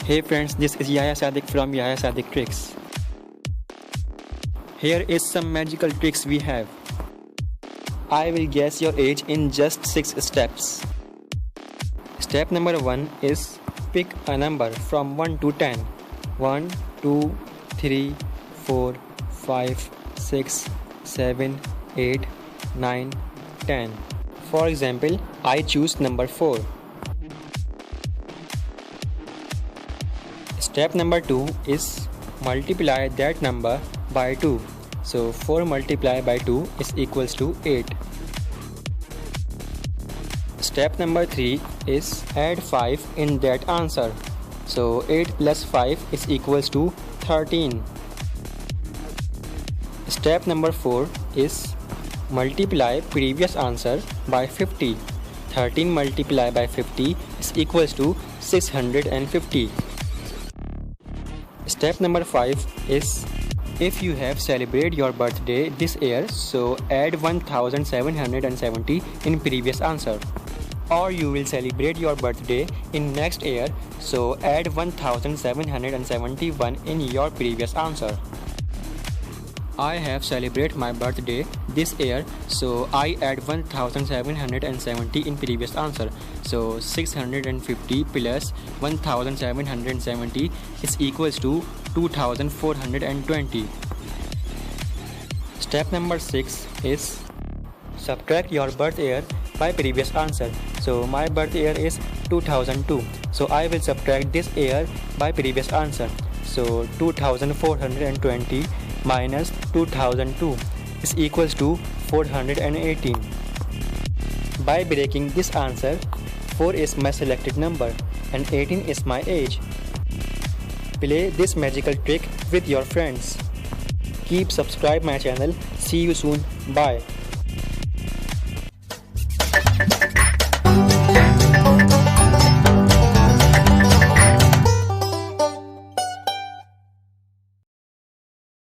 Hey friends, this is Yahya Sadiq from Yahya Sadiq Tricks. Here is some magical tricks we have. I will guess your age in just 6 steps. Step number 1 is pick a number from 1 to 10. 1, 2, 3, 4, 5, 6, 7, 8, 9, 10. For example, I choose number 4. Step number 2 is multiply that number by 2. So 4 multiplied by 2 is equals to 8. Step number 3 is add 5 in that answer. So 8 plus 5 is equals to 13. Step number 4 is multiply previous answer by 50. 13 multiplied by 50 is equals to 650. Step number 5 is if you have celebrated your birthday this year, so add 1770 in previous answer. Or you will celebrate your birthday in next year, so add 1771 in your previous answer. I have celebrated my birthday this year, so I add 1770 in previous answer. So 650 plus 1770 is equals to 2420. Step number 6 is subtract your birth year by previous answer. So my birth year is 2002. So I will subtract this year by previous answer. So 2420 minus 2002 is equals to 418. By breaking this answer, 4 is my selected number and 18 is my age. Play this magical trick with your friends. Keep subscribe my channel. See you soon. Bye.